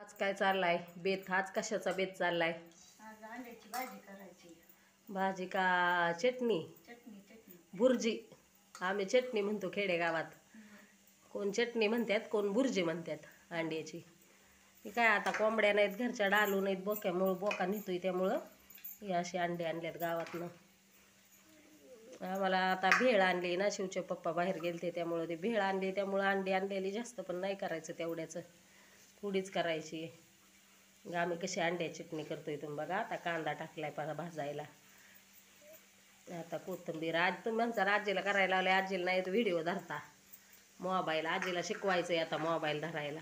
आज काय चाललाय बेत? आज कशाचा बेत चाललाय? आज अंड्याची भाजी करायची. भाजी का चटणी? चटणी. भुर्जी. आम्ही चटणी म्हणतो खेडेगावात. कोण चटणी म्हणतात, कोण भुर्जी म्हणतात अंड्याची. ही काय आता कोंबड्या नाहीत घरच्या, डालू नाहीत बोक्यामुळं, बोका नेतोय त्यामुळं हे असे अंडे आणल्यात गावातनं. आम्हाला आता भेळ आणली ना, शिवचे पप्पा बाहेर गेलते त्यामुळं ते भेळ आणली, त्यामुळं अंडी आणलेली जास्त पण नाही करायचं तेवढ्याचं, थोडीच करायची. आम्ही कशी अंड्याची चटणी करतोय तुम्ही बघा. आता कांदा टाकलाय भाजायला, आता कोथिंबीर. आज तुम्ही म्हणता आजीला करायला लावले, आजीला नाही व्हिडिओ धरता मोबाईल. आजीला शिकवायचंय आता मोबाईल धरायला.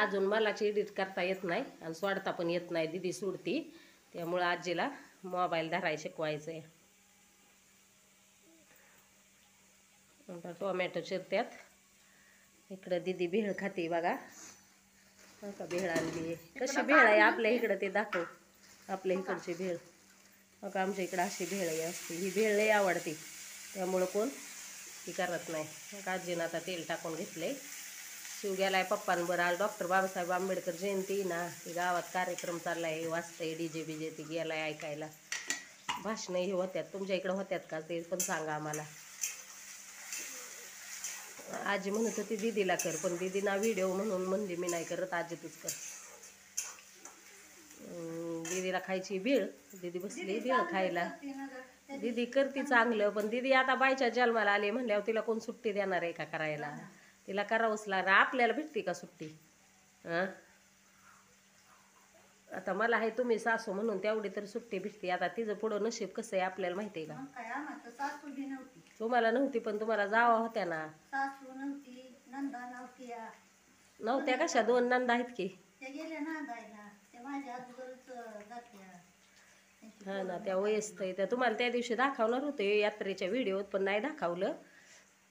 अजून मलाच एडिट करता येत नाही आणि सोडता पण येत नाही, दिदी सोडती, त्यामुळं आजीला मोबाईल धरायला शिकवायचंय. आता टोमॅटो चिरत्यात. इकडं दिदी भेळ खाते बघा. का भेळ आणली? कशी भेळ आहे आपल्या इकडं ते दाखव, आपल्या इकडची भेळ बघा. आमच्या इकडं अशी भेळ असते, ही भेळ लई आवडते त्यामुळं कोण ती करत नाही. मग आजीनं आता तेल टाकून घेतलंय. शिव गेलाय पप्पांबर. आज डॉक्टर बाबासाहेब आंबेडकर जयंती ना, ती गावात कार्यक्रम चाललाय, वाजतंय डीजे बीजे, ती गेलाय ऐकायला. भाषणं हे होत्यात, तुमच्या इकडं होत्यात का ते पण सांगा आम्हाला. आजी म्हणत होती दीदीला कर, पण दीदीना व्हिडिओ म्हणून म्हणली मी नाही करत, आजी तूच कर. दीदीला खायची भेळ, दीदी बसली भेळ खायला. दीदी करते चांगलं, पण दीदी आता बायच्या जन्माला आली म्हणल्यावर तिला कोण सुट्टी देणार आहे का करायला? तिला करावंच लागणार. आपल्याला भेटते का सुट्टी? आता मला आहे तुम्ही सासू म्हणून तेवढी तर सुट्टी भेटते. आता तिचं पुढं नशीब कसं आहे आपल्याला माहिती आहे का? तुम्हाला नव्हती, पण तुम्हाला जावा होत्या ना. सासू नव्हती, नंदा नव्हती. नव्हत्या कशा? 2 नंदा आहेत की. ते गेले नांदायला, ते माझ्या अगोदरच जात्या. हा ना, त्या वयस्क आहे त्या. तुम्हाला त्या दिवशी दाखवणार होते यात्रेच्या व्हिडिओत, पण नाही दाखवलं.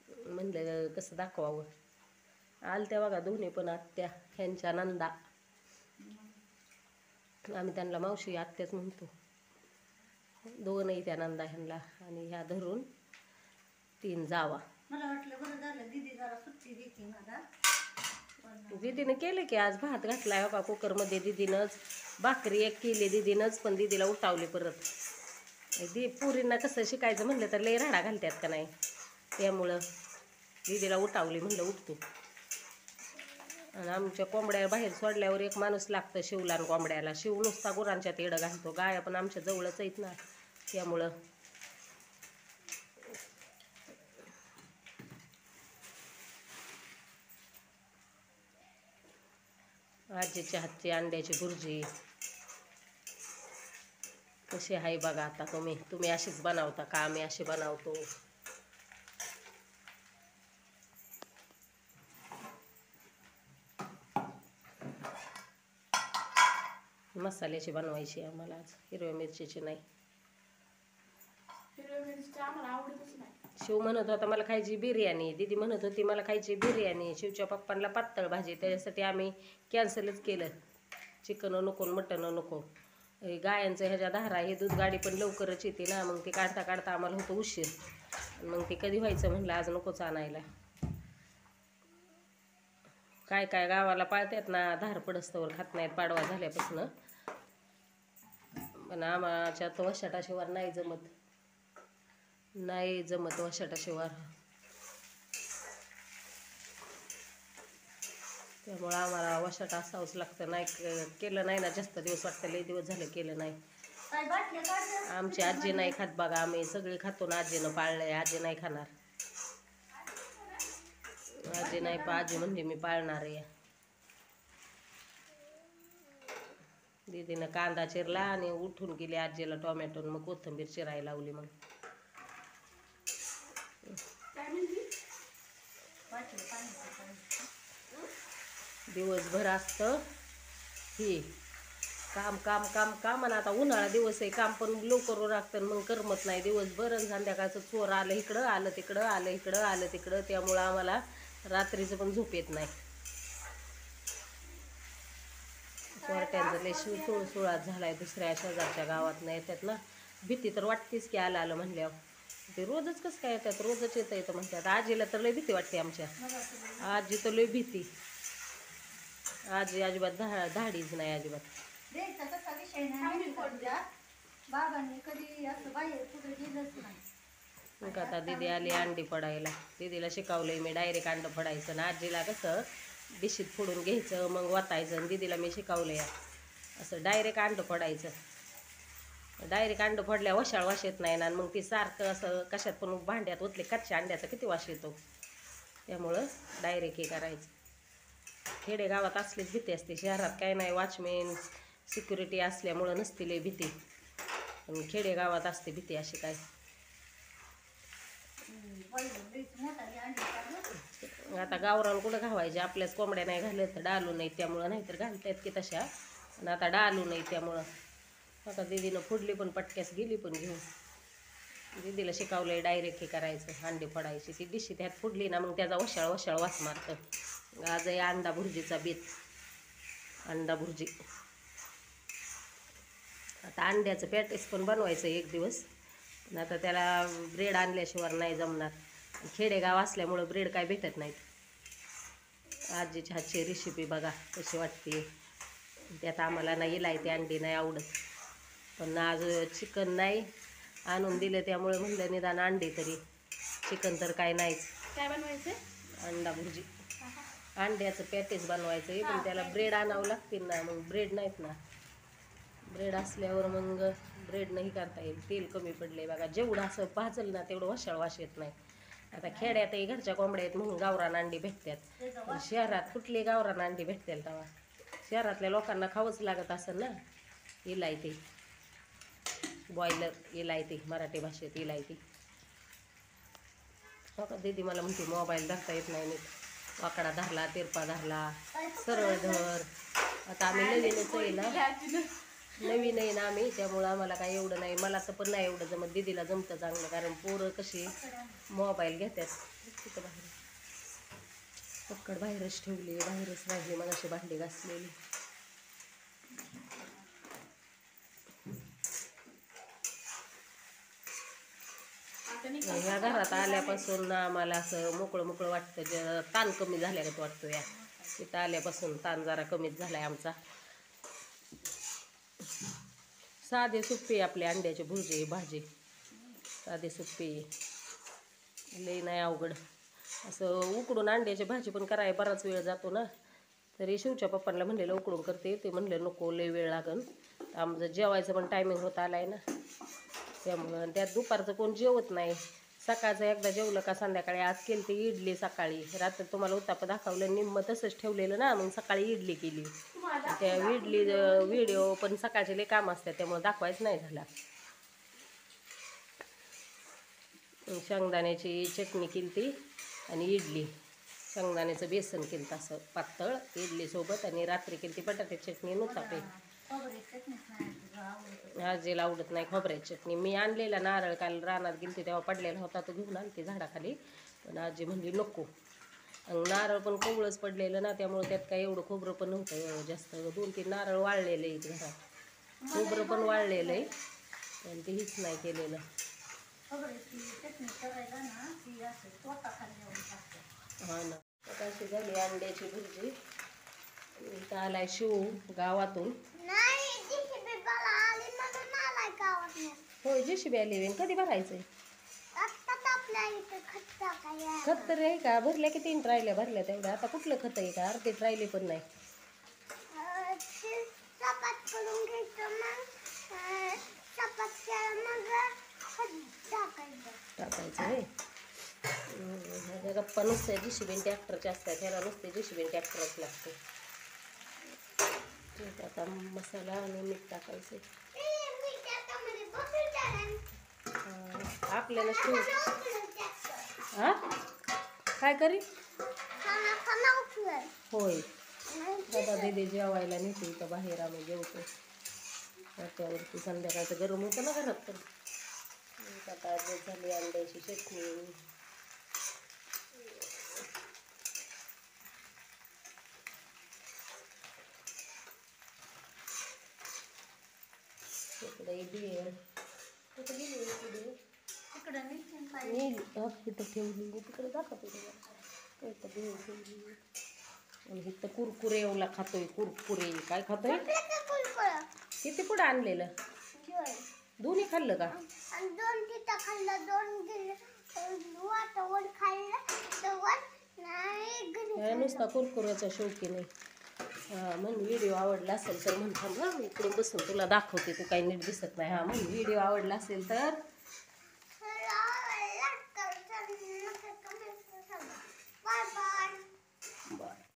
म्हणलं कसं दाखवावं. आलत्या बघा दोन्ही पण आत्या, ह्यांच्या नंदा. आम्ही त्यांना मावशी आत्याच म्हणतो. 2 त्या नंदा ह्यांना, आणि ह्या धरून 3 जावा. मला वाटलं बरं झालं दीदी जरा सुट्टी देते मला. दीदीने केले की आज भात घातलाय बघा कुकरमध्ये. दीदीनंच भाकरी एक केली दीदीनंच, पण दीदीला उठावली परत. पुरींना कसं शिकायचं म्हणलं तर लई राडा घालतात का नाही, त्यामुळं दीदीला उठावली, म्हणलं उठतो. आणि आमच्या कोंबड्या बाहेर सोडल्यावर एक माणूस लागतं शिवला आणि कोंबड्याला. शिव नुसता गुरांच्या तेडं घालतो. गाया पण आमच्या जवळच आहेत ना, त्यामुळं आजीच्या हातची अंड्याची भुर्जी कशी आहे बघा. आता तुम्ही अशीच बनवता का? आम्ही अशी बनवतो. मसाल्याची बनवायची आम्हाला आज, हिरव्या मिरचीची नाही. हिरव्या मिरची आम्हाला आवडतच नाही. शिव म्हणत होता मला खायची बिर्याणी, दीदी म्हणत होती मला खायची बिर्याणी. शिवच्या पप्पांना पातळ भाजी, त्याच्यासाठी आम्ही कॅन्सलच केलं. चिकन नको, मटन नको. गायांचं ह्याच्या धारा, हे दूध गाडी पण लवकरच येते ना, मग ते काढता काढता आम्हाला होतं उशीर. मग ते कधी व्हायचं म्हणलं आज नकोच आणायला. काय काय गावाला पाळतात ना, धार पडस्तवर खात नाहीत पाडवा झाल्यापासून. पण आम्हाच्या तो वशाटाशिवार नाही जमत, नाही जमत वशाटाशिवार. त्यामुळं आम्हाला वशाट असावंच लागतं. नाही केलं नाही ना जास्त दिवस, वाटतं लई दिवस झालं केलं नाही. आमची आजी नाही खात बघा, आम्ही सगळी खातो ना. आजीनं पाळलंय, आजी नाही खाणार. आजी नाही, आजी म्हणजे मी पाळणार आहे. दीदीनं कांदा चिरला आणि उठून गेली आजीला टोमॅटो, मग कोथिंबीर चिरायला लावली. मग दिवसभर असतं ही काम काम काम काम. आणि आता उन्हाळा दिवस आहे, काम पण लवकर लागतं, मग करमत नाही दिवसभर. आणि संध्याकाळचं चोर आलं इकडं, आलं तिकडं, आलं इकडं, आलं तिकडं, त्यामुळं आम्हाला रात्रीचं पण झोप येत नाही. चोरट्यांचं लय सुळसुळाट झालाय. दुसऱ्या शेजारच्या गावात नाही येतात ना, भीती तर वाटतेच की आलं म्हणल्यावर. ते रोजच कसं काय येतात? रोजच येतं म्हणतात. आजीला तर लय भीती वाटते आमच्या. आजी तर लय भीती. आजी अजिबात धाडीच नाही अजिबात. द्यायचा तसा विषय नाही माहिती का तुझ्या? बाबांनी कधी असं बाहेर कुठे गेलंच नाही. मग आता दीदी आली अंडी फोडायला. दीदीला शिकवलंय मी डायरेक्ट अंड फोडायचं ना आजीला कसं डिशीत फोडून घ्यायचं मग वाटायचं आणि दीदीला मी शिकवलंय असं डायरेक्ट अंड फोडायचं. डायरेक्ट अंड फोडल्या वशाळ वास येत नाही ना मग ती सारखं असं कशात पण भांड्यात ओतले कच्च्या अंड्याचा किती वास येतो. त्यामुळं डायरेक्ट हे करायचं. खेडेगावात असलीच भीती असते, शहरात काय नाही, वॉचमेन सिक्युरिटी असल्यामुळं नसती लय भीती, पण खेडेगावात असते भीती अशी काय. आता गावरान कुठं घावायचे, आपल्याच कोंबड्या नाही घालत तर डालू नाही त्यामुळं, नाहीतर घालतायत की तशा, आणि आता डालू नाही त्यामुळं. आता दीदीनं फोडली पण पटक्यास गेली पण घेऊन. दीदीला शिकवलंय डायरेक्ट हे करायचं अंडी फोडायची. ती डिशी त्यात फोडली ना मग त्याचा वशाळ वशाळ वास मारतं. आज आहे अंडा भुर्जीचा बेत, अंडा भुर्जी. आता अंड्याचं पॅटीस पण बनवायचं एक दिवस, पण आता त्याला ब्रेड आणल्याशिवाय नाही जमणार. खेडेगाव असल्यामुळं ब्रेड काय भेटत नाहीत. आजीच्या हातची रेसिपी बघा कशी वाटते. त्यात आम्हाला नाही इलायती अंडी नाही आवडत, पण आज चिकन नाही आणून दिलं त्यामुळे म्हणलं निदान अंडी तरी, चिकन तर काय नाहीच. काय बनवायचं? अंडा भुर्जी, अंड्याचं पॅटीस बनवायचं आहे, पण त्याला ब्रेड आणावं लागतील ना, मग ब्रेड नाहीत ना. ब्रेड असल्यावर मग ब्रेड नाही करता येईल. तेल कमी पडले बघा, जेवढं असं भाजलं ना तेवढं वशाळ वास येत नाही. आता खेड्यातही घरच्या कोंबड्या आहेत म्हणून गावरान अंडी भेटतात, पण शहरात कुठली गावरान अंडी भेटतील तेव्हा. शहरातल्या लोकांना खावंच लागत असेल ना इलायती, बॉयलर इलायती, मराठी भाषेत इलायती. हो का दीदी मला म्हणते मोबाईल धरता येत नाही नीट, वाकडा धरला तिरपा धरला, सरळ धर. आता आम्ही नवीनच आहे ना, नवीन आहे ना आम्ही, त्यामुळं आम्हाला काय एवढं नाही, मला तर पण नाही एवढं जमत. दीदीला जमतं चांगलं, कारण पोरं कशी मोबाईल घेतात. तिथं बाहेर पक्कड बाहेरच ठेवली, बाहेरच राहिली मग अशी भांडी घासलेली. ह्या घरात आल्यापासून आम्हाला असं मोकळं मोकळं वाटतं, ताण कमी झाल्यागत वाटतो. या तिथं आल्यापासून ताण जरा कमीच झालाय आमचा. साधे सोपी आपली अंड्याची भुर्जी भाजी, साधे सोपी, लई नाही अवघड. असं उकडून अंड्याची भाजी पण करायला बराच वेळ जातो ना, तरी शिवच्या पप्पांना म्हणलेलं उकडून करते, ते म्हणले नको लई वेळ लागन. आमचं जेवायचं पण टायमिंग होत आलाय ना, त्यामुळं. त्यात दुपारचं कोण जेवत नाही. सकाळचं एकदा जेवलं का संध्याकाळी, आज केली ती इडली सकाळी, रात्री तुम्हाला उत्ताप दाखवलं निम्म तसंच ठेवलेलं ना, मग सकाळी इडली केली. त्या इडली व्हिडिओ पण सकाळचे लई काम असतात त्यामुळे दाखवायचं नाही झाला. शेंगदाण्याची चटणी केली ती आणि इडली, शेंगदाण्याचं बेसन केलं तसं पातळ इडलीसोबत, आणि रात्री केली ती बटाट्याची चटणी नुतापे. आजीला आवडत नाही खोबऱ्याची चटणी. मी आणलेला नारळ काल रानात गेलते तेव्हा पडलेला होता, तो घेऊन आणते झाडाखाली, पण आजी म्हणली नको. नारळ पण कोवळंच पडलेलं ना, त्यामुळे त्यात काय एवढं खोबरं पण नव्हतं जास्त. 2-3 नारळ वाळलेलं आहेत घरात, खोबरं पण वाळलेलं आहे, पण ते हीच नाही केलेलं. हा ना. आता अशी झाली अंड्याची भुर्जी. इथं आलाय शिव गावातून. होय जेसीबी आली. कधी भरायचंय खत तर आहे का? भरल्या की 3 ट्रायल्या भरल्या तेवढ्या. आता कुठलं खत आहे का? अर्धे ट्रायले पण नाही. टाकायचं आहे. गप्पा नुसते जेसीबी ट्रॅक्टरचे असतात, ह्याला नुसते जेसीबी ट्रॅक्टरच लागते. आता मसाला आणि मीठ टाकायचं. आपल्याला शिव हा काय करी होय. दादा दीदी जेवायला नेते इथं बाहेर, आम्ही जेवतो. त्यावरती संध्याकाळचं गरम होतं ना घरात, तर आता झाली अंड्याची चटणी. इकडे भेळ कुठं गेली भेळ? इथं ठेवली, तिकडे दाखवते तुम्हाला. भेळ ठेवली. आणि इथं कुरकुरे ओला खातोय कुरकुरे. काय खातोय? किती पुढं आणलेलं? दोन्ही खाल्लं का? दोन तिथं खाल्लं, दोन दिलं वातावरण खाल्लं, नाही नुसता कुरकुऱ्याचा शौकीन आहे. हां म्हणून व्हिडिओ आवडला असेल तर म्हणता मग इकडून बसून तुला दाखवते. तू काही नीट दिसत नाही. हा म्हणून व्हिडिओ आवडला असेल तर बाय बाय. बरं.